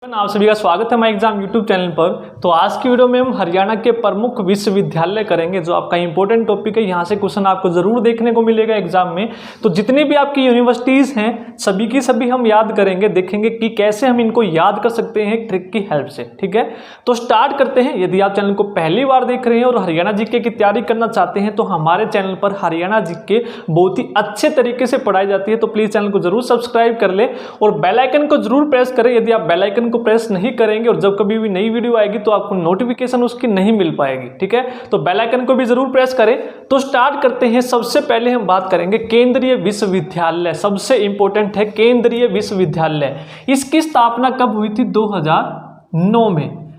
आप सभी का स्वागत है माई एग्जाम यूट्यूब चैनल पर। तो आज की वीडियो में हम हरियाणा के प्रमुख विश्वविद्यालय करेंगे, जो आपका इंपॉर्टेंट टॉपिक है। यहाँ से क्वेश्चन आपको जरूर देखने को मिलेगा एग्जाम में। तो जितनी भी आपकी यूनिवर्सिटीज़ हैं सभी की सभी हम याद करेंगे, देखेंगे कि कैसे हम इनको याद कर सकते हैं ट्रिक की हेल्प से। ठीक है, तो स्टार्ट करते हैं। यदि आप चैनल को पहली बार देख रहे हैं और हरियाणा जीके की तैयारी करना चाहते हैं तो हमारे चैनल पर हरियाणा जीके बहुत ही अच्छे तरीके से पढ़ाई जाती है। तो प्लीज़ चैनल को जरूर सब्सक्राइब कर ले और बेल आइकन को जरूर प्रेस करें। यदि आप बेल आइकन को प्रेस नहीं करेंगे और जब कभी भी नई वीडियो आएगी तो आपको नोटिफिकेशन उसकी नहीं मिल पाएगी। ठीक है, तो बेल आइकन को भी जरूर प्रेस करें। तो स्टार्ट करते हैं। सबसे पहले हम बात करेंगे केंद्रीय विश्वविद्यालय। सबसे इंपॉर्टेंट है केंद्रीय विश्वविद्यालय। इसकी स्थापना कब हुई थी? 2009 में।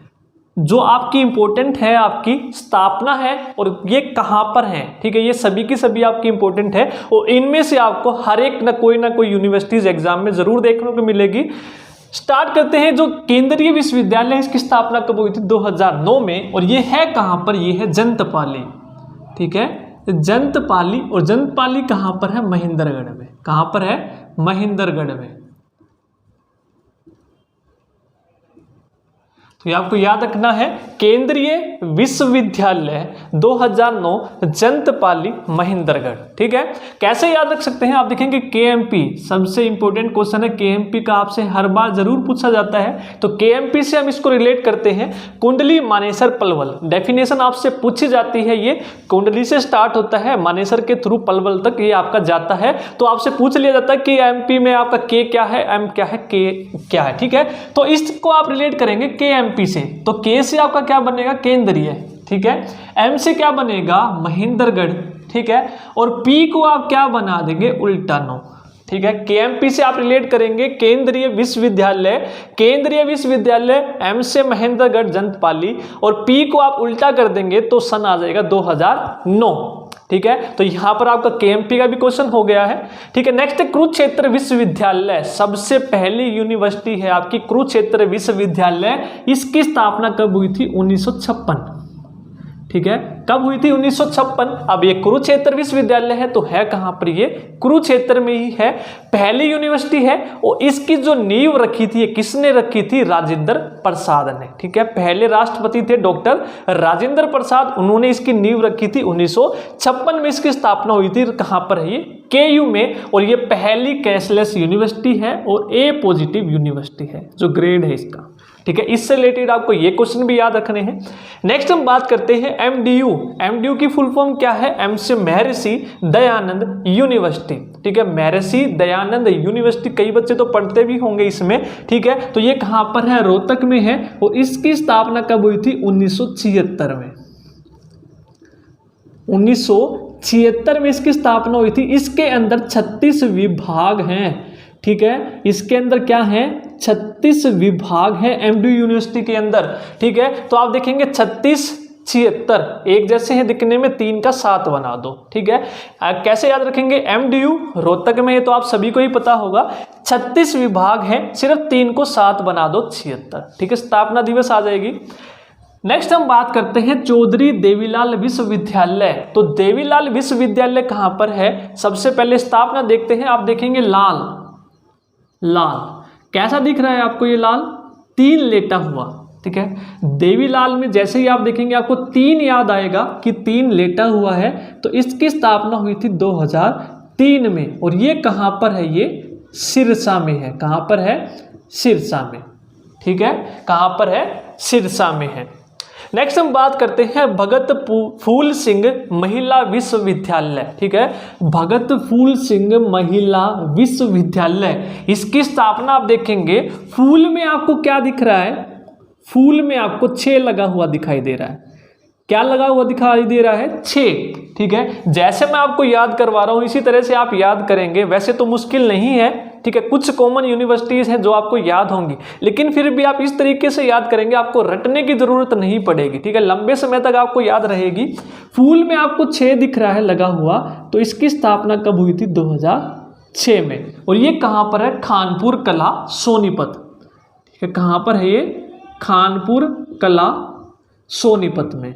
जो आपकी इंपॉर्टेंट है आपकी स्थापना है और ये कहां पर है। ठीक है, ये सभी की सभी आपकी इंपॉर्टेंट है और इनमें से आपको हर एक ना कोई यूनिवर्सिटीज एग्जाम में जरूर देखने को मिलेगी। स्टार्ट करते हैं। जो केंद्रीय विश्वविद्यालय इसकी स्थापना कब हुई थी? 2009 में। और ये है कहां पर? ये है जंतपाली। ठीक है, जंतपाली। और जंतपाली कहां पर है? महेंद्रगढ़ में। कहां पर है? महेंद्रगढ़ में। तो ये आपको याद रखना है, केंद्रीय विश्वविद्यालय 2009 जंतपाली महेंद्रगढ़। ठीक है, कैसे याद रख सकते हैं आप देखेंगे केएमपी सबसे इंपॉर्टेंट क्वेश्चन है। केएमपी का आपसे हर बार जरूर पूछा जाता है। तो केएमपी से हम इसको रिलेट करते हैं कुंडली मानेसर पलवल। डेफिनेशन आपसे पूछी जाती है। ये कुंडली से स्टार्ट होता है, मानेसर के थ्रू पलवल तक ये आपका जाता है। तो आपसे पूछ लिया जाता है कि एमपी में आपका के क्या है, एम क्या है, के क्या है। ठीक है, तो इसको आप रिलेट करेंगे केएमपी से। तो के से आपका क्या बनेगा? केंद्रीय। ठीक है, एम से क्या बनेगा? महेंद्रगढ़। ठीक है, और पी को आप क्या बना देंगे? उल्टा नो। ठीक है, केएमपी से आप रिलेट करेंगे केंद्रीय विश्वविद्यालय। केंद्रीय विश्वविद्यालय एम से महेंद्रगढ़ जंतपाली और पी को आप उल्टा कर देंगे तो सन आ जाएगा 2009। ठीक है, तो यहां पर आपका केएमपी का भी क्वेश्चन हो गया है। ठीक है, नेक्स्ट कुरुक्षेत्र विश्वविद्यालय। सबसे पहली यूनिवर्सिटी है आपकी कुरुक्षेत्र विश्वविद्यालय। इसकी स्थापना कब हुई थी? 1956। ठीक है, कब हुई थी? 1956। अब ये कुरुक्षेत्र विश्वविद्यालय है तो है कहां पर? ये कुरुक्षेत्र में ही है। पहली यूनिवर्सिटी है और इसकी जो नींव रखी थी, किसने रखी थी? राजेंद्र प्रसाद ने। ठीक है, पहले राष्ट्रपति थे डॉक्टर राजेंद्र प्रसाद, उन्होंने इसकी नींव रखी थी। 1956 में इसकी स्थापना हुई थी। कहां पर है ये? केयू में। और ये पहली कैशलेस यूनिवर्सिटी है और ए पॉजिटिव यूनिवर्सिटी है, जो ग्रेड है इसका। ठीक है, इससे रिलेटेड आपको ये क्वेश्चन भी याद रखने हैं। नेक्स्ट हम बात करते हैं एमडीयू। एमडीयू की फुल फॉर्म क्या है? एम से महर्षि दयानंद यूनिवर्सिटी। ठीक है, महर्षि दयानंद यूनिवर्सिटी। कई बच्चे तो पढ़ते भी होंगे इसमें। ठीक है, तो ये कहां पर है? रोहतक में है। और इसकी स्थापना कब हुई थी? 1976 में। 1976 में इसकी स्थापना हुई थी। इसके अंदर 36 विभाग हैं। ठीक है, इसके अंदर क्या है? 36 विभाग हैं एमडीयू यूनिवर्सिटी के अंदर। ठीक है, तो आप देखेंगे 36 76 एक जैसे हैं दिखने में, 3 का 7 बना दो। ठीक है, कैसे याद रखेंगे? एमडीयू रोहतक में है तो आप सभी को ही पता होगा। 36 विभाग हैं, सिर्फ 3 को 7 बना दो, 76। ठीक है, स्थापना दिवस आ जाएगी। नेक्स्ट हम बात करते हैं चौधरी देवीलाल विश्वविद्यालय। तो देवीलाल विश्वविद्यालय कहां पर है? सबसे पहले स्थापना देखते हैं। आप देखेंगे लाल लाल कैसा दिख रहा है आपको? ये लाल 3 लेटा हुआ। ठीक है, देवीलाल में जैसे ही आप देखेंगे आपको 3 याद आएगा कि 3 लेटा हुआ है। तो इसकी स्थापना हुई थी 2003 में। और ये कहां पर है? ये सिरसा में है। कहां पर है? सिरसा में। ठीक है, कहां पर है? सिरसा में है। नेक्स्ट हम बात करते हैं भगत फूल सिंह महिला विश्वविद्यालय। ठीक है, भगत फूल सिंह महिला विश्वविद्यालय। इसकी स्थापना आप देखेंगे, फूल में आपको क्या दिख रहा है? फूल में आपको 6 लगा हुआ दिखाई दे रहा है। क्या लगा हुआ दिखाई दे रहा है? 6। ठीक है, जैसे मैं आपको याद करवा रहा हूं इसी तरह से आप याद करेंगे। वैसे तो मुश्किल नहीं है। ठीक है, कुछ कॉमन यूनिवर्सिटीज हैं जो आपको याद होंगी, लेकिन फिर भी आप इस तरीके से याद करेंगे, आपको रटने की जरूरत नहीं पड़ेगी। ठीक है, लंबे समय तक आपको याद रहेगी। फूल में आपको 6 दिख रहा है लगा हुआ। तो इसकी स्थापना कब हुई थी? 2006 में। और ये कहां पर है? खानपुर कला सोनीपत। ठीक है, कहां पर है ये? खानपुर कला सोनीपत में।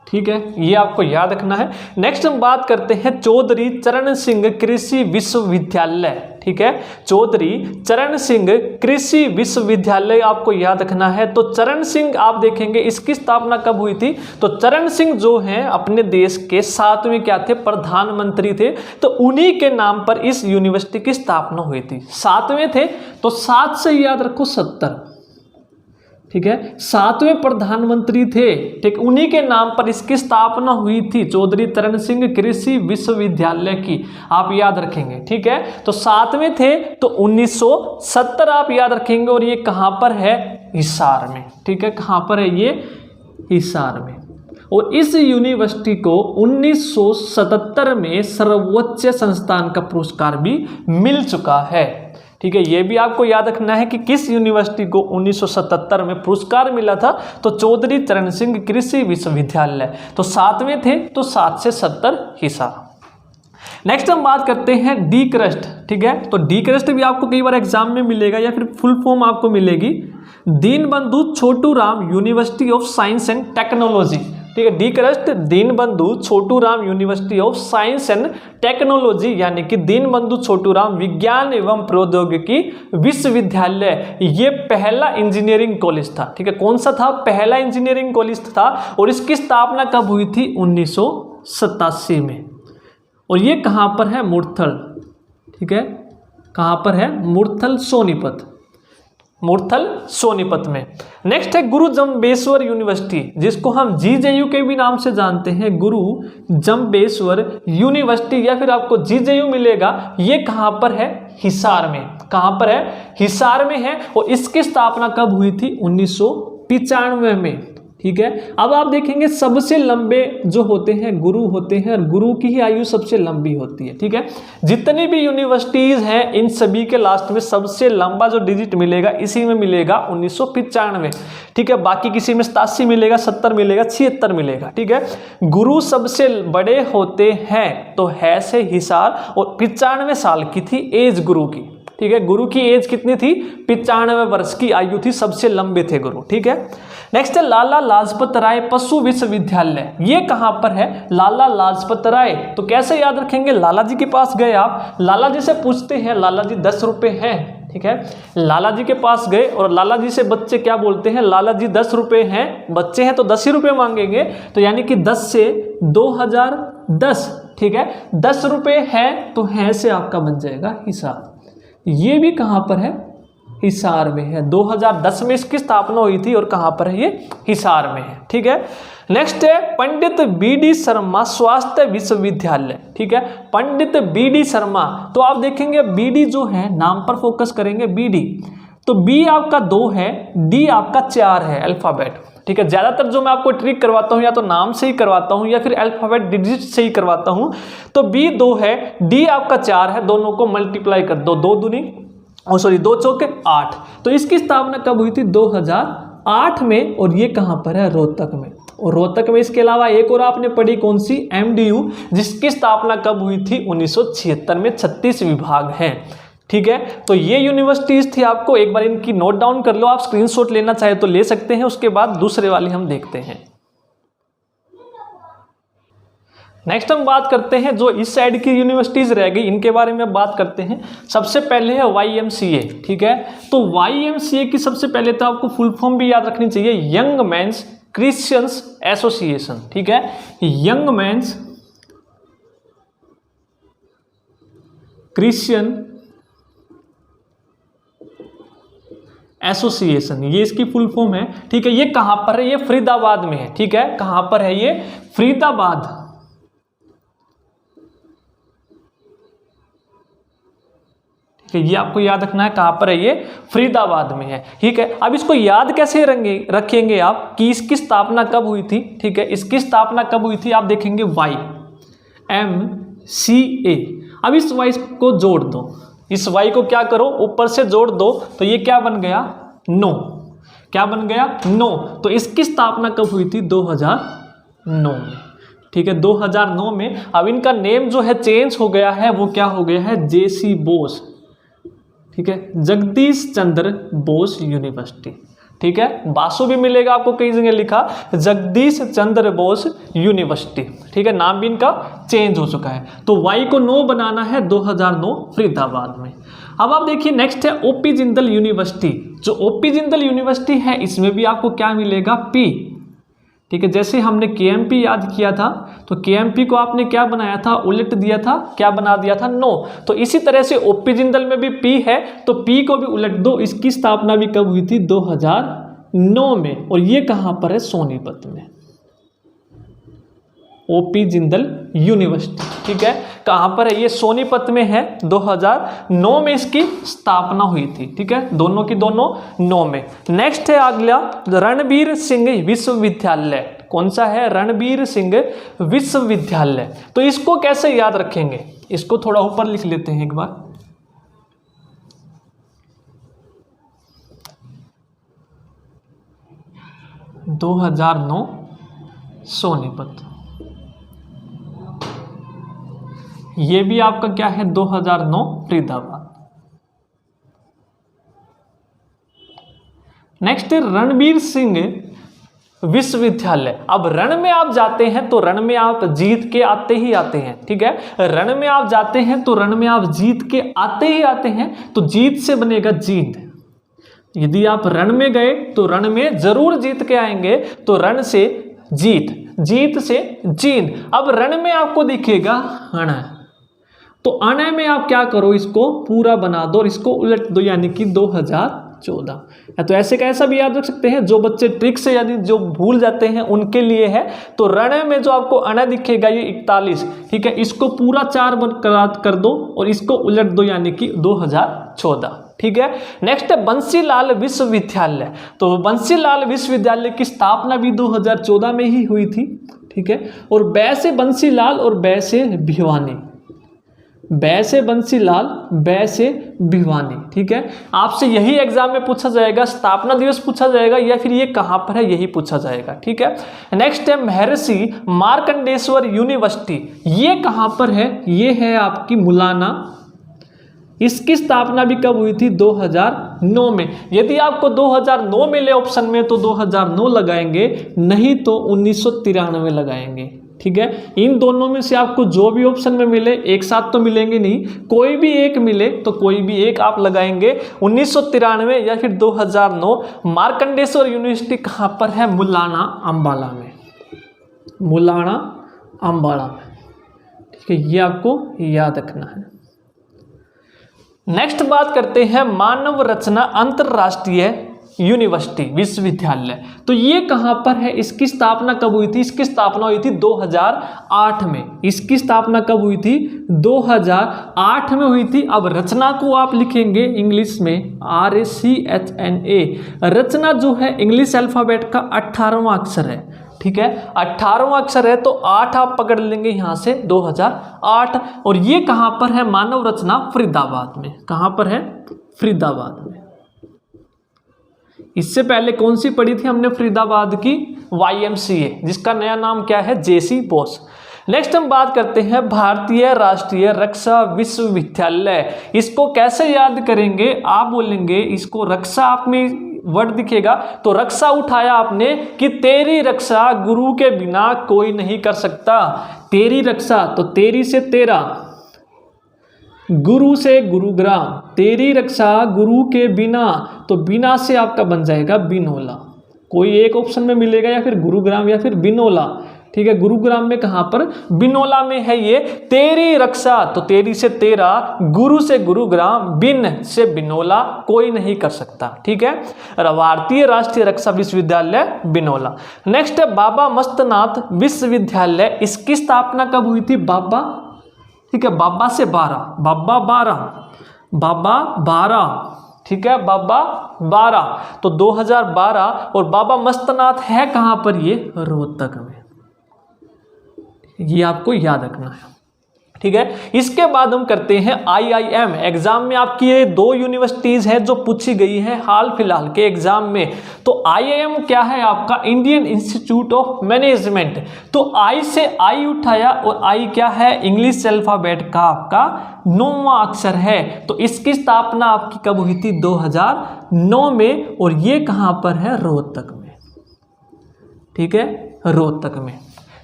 ठीक है, ये आपको याद रखना है। नेक्स्ट हम बात करते हैं चौधरी चरण सिंह कृषि विश्वविद्यालय। ठीक है, चौधरी चरण सिंह कृषि विश्वविद्यालय आपको याद रखना है। तो चरण सिंह आप देखेंगे इसकी स्थापना कब हुई थी, तो चरण सिंह जो हैं अपने देश के 7वें क्या थे, प्रधानमंत्री थे। तो उन्हीं के नाम पर इस यूनिवर्सिटी की स्थापना हुई थी। 7वें थे तो 7 से याद रखो 70, ठीक है, 7वें प्रधानमंत्री थे, ठीक, उन्हीं के नाम पर इसकी स्थापना हुई थी, चौधरी चरण सिंह कृषि विश्वविद्यालय की, आप याद रखेंगे। ठीक है, तो 7वें थे तो 1970 आप याद रखेंगे। और ये कहाँ पर है, हिसार में। ठीक है, कहाँ पर है ये, हिसार में। और इस यूनिवर्सिटी को 1977 में सर्वोच्च संस्थान का पुरस्कार भी मिल चुका है। ठीक है, ये भी आपको याद रखना है कि किस यूनिवर्सिटी को 1977 में पुरस्कार मिला था, तो चौधरी चरण सिंह कृषि विश्वविद्यालय। तो 7वें थे तो 7 से 70 हिसार। नेक्स्ट हम बात करते हैं डी क्रस्ट। ठीक है, तो डी क्रस्ट भी आपको कई बार एग्जाम में मिलेगा या फिर फुल फॉर्म आपको मिलेगी, Deenbandhu Chhotu Ram university of science and technology. ठीक है, D crust Deenbandhu Chhotu Ram university of science and technology, यानी कि दीनबंधु छोटूराम विज्ञान एवं प्रौद्योगिकी विश्वविद्यालय। ये पहला इंजीनियरिंग कॉलेज था। ठीक है, कौन सा था, पहला इंजीनियरिंग कॉलेज था। और इसकी स्थापना कब हुई थी, 1987 में। और ये कहाँ पर है, मुरथल। ठीक है, कहाँ पर है, मुरथल सोनीपत, मुरथल सोनीपत में। नेक्स्ट है गुरु जम्बेश्वर यूनिवर्सिटी, जिसको हम जीजेयू के भी नाम से जानते हैं, गुरु जम्बेश्वर यूनिवर्सिटी या फिर आपको जीजेयू मिलेगा। ये कहाँ पर है, हिसार में। कहाँ पर है, हिसार में है। और इसकी स्थापना कब हुई थी, 1995 में। ठीक है, अब आप देखेंगे सबसे लंबे जो होते हैं गुरु होते हैं, और गुरु की ही आयु सबसे लंबी होती है। ठीक है, जितनी भी यूनिवर्सिटीज हैं इन सभी के लास्ट में सबसे लंबा जो डिजिट मिलेगा इसी में मिलेगा, 1995। ठीक है, बाकी किसी में 87 मिलेगा, 70 मिलेगा, 76 मिलेगा। ठीक है, गुरु सबसे बड़े होते हैं तो है से हिसार, और 95 साल की थी एज गुरु की। ठीक है, गुरु की एज कितनी थी, 95 वर्ष की आयु थी, सबसे लंबे थे गुरु। ठीक है, नेक्स्ट है लाला लाजपत राय पशु विश्वविद्यालय। ये कहाँ पर है, लाला लाजपत राय। तो कैसे याद रखेंगे, लाला जी के पास गए आप, लाला जी से पूछते हैं, लाला जी 10 रुपए हैं। ठीक है, लाला जी के पास गए और लाला जी से बच्चे क्या बोलते हैं, लाला जी 10 रुपए हैं, बच्चे हैं तो 10 ही रुपए मांगेंगे। तो यानी कि 10 से 2010। ठीक है, 10 रुपए है तो है से आपका बन जाएगा हिसार। ये भी कहाँ पर है, हिसार में है। 2010 में इसकी स्थापना हुई थी और कहाँ पर है, ये हिसार में है। ठीक है, नेक्स्ट है पंडित बीडी शर्मा स्वास्थ्य विश्वविद्यालय। ठीक है, पंडित बीडी शर्मा। तो आप देखेंगे बीडी जो है, नाम पर फोकस करेंगे, बीडी। तो बी आपका 2 है, डी आपका 4 है अल्फाबेट। ठीक है, ज्यादातर जो मैं आपको ट्रिक करवाता हूँ या तो नाम से ही करवाता हूँ या फिर अल्फाबेट डिजिट से ही करवाता हूँ। तो बी 2 है, डी आपका 4 है, दोनों को मल्टीप्लाई कर दो, 2 दूनी 2 चौके 8। तो इसकी स्थापना कब हुई थी, 2008 में। और ये कहाँ पर है, रोहतक में। और रोहतक में इसके अलावा एक और आपने पढ़ी कौन सी, एमडीयू, जिसकी स्थापना कब हुई थी, 1976 में। 36 विभाग हैं। ठीक है, तो ये यूनिवर्सिटीज थी, आपको एक बार इनकी नोट डाउन कर लो, आप स्क्रीनशॉट लेना चाहे तो ले सकते हैं। उसके बाद दूसरे वाले हम देखते हैं। नेक्स्ट हम बात करते हैं जो इस साइड की यूनिवर्सिटीज रह गई, इनके बारे में बात करते हैं। सबसे पहले है YMCA। ठीक है, तो YMCA की सबसे पहले तो आपको फुल फॉर्म भी याद रखनी चाहिए, यंग मैंस क्रिश्चियंस एसोसिएशन। ठीक है, यंग मैंस क्रिश्चियन एसोसिएशन, ये इसकी फुल फॉर्म है। ठीक है, ये कहां पर है, ये फरीदाबाद में है। ठीक है, कहां पर है, ये फरीदाबाद। ये आपको याद रखना है, कहां पर है, ये फरीदाबाद में है। ठीक है, अब इसको याद कैसे रखेंगे आप कि इसकी स्थापना कब हुई थी। ठीक है, इसकी स्थापना कब हुई थी, आप देखेंगे YMCA। अब इस Y को जोड़ दो, इस Y को क्या करो, ऊपर से जोड़ दो, तो ये क्या बन गया, 9। क्या बन गया, 9। तो इसकी स्थापना कब हुई थी, 2009 में। ठीक है, 2009 में। अब इनका नेम जो है चेंज हो गया है, वो क्या हो गया है, JC बोस। ठीक है, जगदीश चंद्र बोस यूनिवर्सिटी। ठीक है। बासु भी मिलेगा आपको कई जगह लिखा, जगदीश चंद्र बोस यूनिवर्सिटी, ठीक है, नाम भी इनका चेंज हो चुका है। तो वाई को 9 बनाना है 2009 फरीदाबाद में। अब आप देखिए नेक्स्ट है ओपी जिंदल यूनिवर्सिटी। जो ओपी जिंदल यूनिवर्सिटी है इसमें भी आपको क्या मिलेगा, पी, ठीक है। जैसे हमने केएमपी याद किया था तो केएमपी को आपने क्या बनाया था, उलट दिया था, क्या बना दिया था, 9। तो इसी तरह से ओपी जिंदल में भी पी है तो पी को भी उलट दो। इसकी स्थापना भी कब हुई थी, 2009 में, और ये कहाँ पर है, सोनीपत में, ओपी जिंदल यूनिवर्सिटी, ठीक है। कहाँ पर है, ये सोनीपत में है। 2009 में इसकी स्थापना हुई थी, ठीक है, दोनों की दोनों 9 में। नेक्स्ट है अगला रणबीर सिंह विश्वविद्यालय। कौन सा है, रणबीर सिंह विश्वविद्यालय। तो इसको कैसे याद रखेंगे, इसको थोड़ा ऊपर लिख लेते हैं एक बार। – 2009 सोनीपत, ये भी आपका क्या है, 2009 फरीदाबाद। नेक्स्ट है रणबीर सिंह विश्वविद्यालय। अब रण में आप जाते हैं तो रण में आप जीत के आते ही आते हैं, ठीक है। रण में आप जाते हैं तो रण में आप जीत के आते ही आते हैं, तो जीत से बनेगा जीत। यदि आप रण में गए तो रण में जरूर जीत के आएंगे, तो रण से जीत, जीत से जीत। अब रण में आपको दिखेगा अण, तो अण में आप क्या करो, इसको पूरा बना दो और इसको उलट दो, यानी कि 2014। तो ऐसे का ऐसा भी याद रख सकते हैं। जो बच्चे ट्रिक से यदि जो भूल जाते हैं उनके लिए है। तो रण में जो आपको अण दिखेगा ये 41, ठीक है, इसको पूरा 4 कर दो और इसको उलट दो, यानी कि 2014, ठीक है। नेक्स्ट है बंसीलाल विश्वविद्यालय। तो बंसीलाल विश्वविद्यालय की स्थापना भी 2014 में ही हुई थी, ठीक है। और बै से बंसीलाल और बै से भिवानी, बै से बंसीलाल, बै से भिवानी, ठीक है। आपसे यही एग्जाम में पूछा जाएगा, स्थापना दिवस पूछा जाएगा या फिर ये कहाँ पर है यही पूछा जाएगा, ठीक है। नेक्स्ट है महर्षि मार्कंडेश्वर यूनिवर्सिटी। ये कहाँ पर है, ये है आपकी मुलाना। इसकी स्थापना भी कब हुई थी, 2009 में। यदि आपको 2009 मिले ऑप्शन में तो 2009 लगाएंगे, नहीं तो 1993 लगाएंगे, ठीक है। इन दोनों में से आपको जो भी ऑप्शन में मिले, एक साथ तो मिलेंगे नहीं, कोई भी एक मिले तो कोई भी एक आप लगाएंगे। 1993 या फिर 2009। मार्कंडेश्वर यूनिवर्सिटी कहाँ पर है, मुलाना अंबाला में, मुलाना अंबाला में, ठीक है। ये आपको याद रखना है। नेक्स्ट बात करते हैं मानव रचना अंतरराष्ट्रीय यूनिवर्सिटी विश्वविद्यालय। तो ये कहाँ पर है, इसकी स्थापना कब हुई थी, इसकी स्थापना हुई थी 2008 में। इसकी स्थापना कब हुई थी, 2008 में हुई थी। अब रचना को आप लिखेंगे इंग्लिश में RACHNA। रचना जो है इंग्लिश अल्फाबेट का 18वां अक्षर है, ठीक है, 18वां अक्षर है, तो 8 आप पकड़ लेंगे यहाँ से, 2008। और ये कहाँ पर है, मानव रचना फरीदाबाद में। कहाँ पर है, फरीदाबाद में। इससे पहले कौन सी पढ़ी थी हमने फरीदाबाद की, YMCA, जिसका नया नाम क्या है, JC बोस। नेक्स्ट हम बात करते हैं भारतीय राष्ट्रीय रक्षा विश्वविद्यालय। इसको कैसे याद करेंगे, आप बोलेंगे इसको रक्षा, आप में वर्ड दिखेगा तो रक्षा उठाया आपने कि तेरी रक्षा गुरु के बिना कोई नहीं कर सकता। तेरी रक्षा तो तेरी से तेरा, गुरु से गुरुग्राम, तेरी रक्षा गुरु के बिना, तो बिना से आपका बन जाएगा बिनोला। कोई एक ऑप्शन में मिलेगा, या फिर गुरुग्राम या फिर बिनोला, ठीक है। गुरुग्राम में कहाँ पर, बिनोला में है ये। तेरी रक्षा तो तेरी से तेरा, गुरु से गुरुग्राम, बिन से बिनोला, कोई नहीं कर सकता, ठीक है। भारतीय राष्ट्रीय रक्षा विश्वविद्यालय बिनोला। नेक्स्ट है बाबा मस्तनाथ विश्वविद्यालय। इसकी स्थापना कब हुई थी, बाबा, ठीक है, बाबा से 12, बाबा 12, बाबा 12, ठीक है, बाबा 12, तो 2012। और बाबा मस्तनाथ है कहाँ पर, ये रोहतक में। ये आपको याद रखना है। ठीक है। इसके बाद हम करते हैं IIM। एग्जाम में आपकी ये 2 यूनिवर्सिटीज है जो पूछी गई है हाल फिलहाल के एग्जाम में। तो IIM क्या है आपका? Indian institute of management. तो I से I उठाया और I क्या है? इंग्लिश अल्फाबेट का आपका 9वां अक्षर है। तो इसकी स्थापना आपकी कब हुई थी? 2009 में। और ये कहां पर है? रोहतक में। ठीक है, रोहतक में।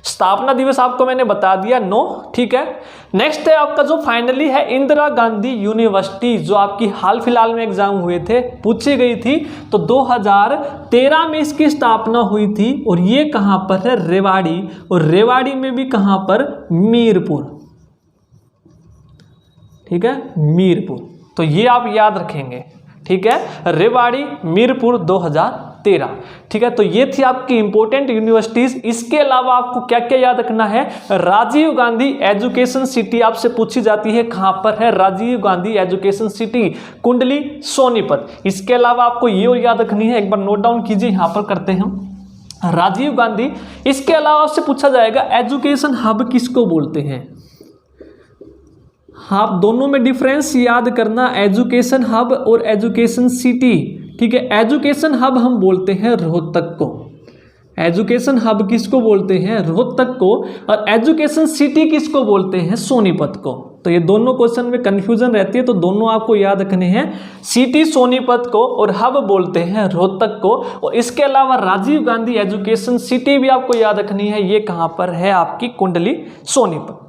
स्थापना दिवस आपको मैंने बता दिया 9। ठीक है। नेक्स्ट है आपका जो फाइनली है इंदिरा गांधी यूनिवर्सिटी, जो आपकी हाल फिलहाल में एग्जाम हुए थे, पूछी गई थी। तो 2013 में इसकी स्थापना हुई थी। और ये कहां पर है? रेवाड़ी। और रेवाड़ी में भी कहां पर? मीरपुर। ठीक है, मीरपुर। तो ये आप याद रखेंगे। ठीक है, रेवाड़ी, मीरपुर 2013। ठीक है, तो ये थी आपकी इंपॉर्टेंट यूनिवर्सिटीज। इसके अलावा आपको क्या क्या याद रखना है? राजीव गांधी एजुकेशन सिटी आपसे पूछी जाती है। कहां पर है राजीव गांधी एजुकेशन सिटी? कुंडली, सोनीपत। इसके अलावा आपको ये और याद रखनी है, एक बार नोट डाउन कीजिए, यहां पर करते हैं हम राजीव गांधी। इसके अलावा आपसे पूछा जाएगा एजुकेशन हब किसको बोलते हैं? आप दोनों में डिफरेंस याद करना, एजुकेशन हब और एजुकेशन सिटी। ठीक है, एजुकेशन हब हम बोलते हैं रोहतक को। एजुकेशन हब किसको बोलते हैं? रोहतक को। और एजुकेशन सिटी किसको बोलते हैं? सोनीपत को। तो ये दोनों क्वेश्चन में कंफ्यूजन रहती है, तो दोनों आपको याद रखने हैं। सिटी सोनीपत को और हब बोलते हैं रोहतक को। और इसके अलावा राजीव गांधी एजुकेशन सिटी भी आपको याद रखनी है। ये कहां पर है? आपकी कुंडली, सोनीपत।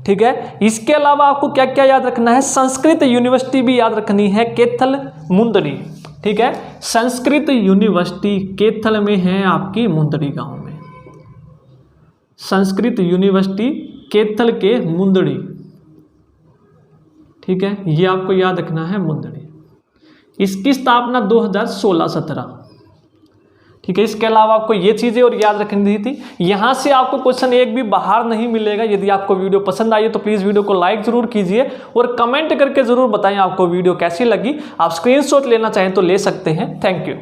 ठीक है, इसके अलावा आपको क्या क्या याद रखना है? संस्कृत यूनिवर्सिटी भी याद रखनी है, केथल मुंदरी। ठीक है, संस्कृत यूनिवर्सिटी केथल में है आपकी मुंदरी गांव में। संस्कृत यूनिवर्सिटी केथल के मुंदरी। ठीक है, ये आपको याद रखना है, मुंदरी। इसकी स्थापना 2016-17। ठीक है, इसके अलावा आपको ये चीजें और याद रखनी थी। यहां से आपको क्वेश्चन एक भी बाहर नहीं मिलेगा। यदि आपको वीडियो पसंद आई तो प्लीज वीडियो को लाइक जरूर कीजिए और कमेंट करके जरूर बताएं आपको वीडियो कैसी लगी। आप स्क्रीनशॉट लेना चाहें तो ले सकते हैं। Thank you.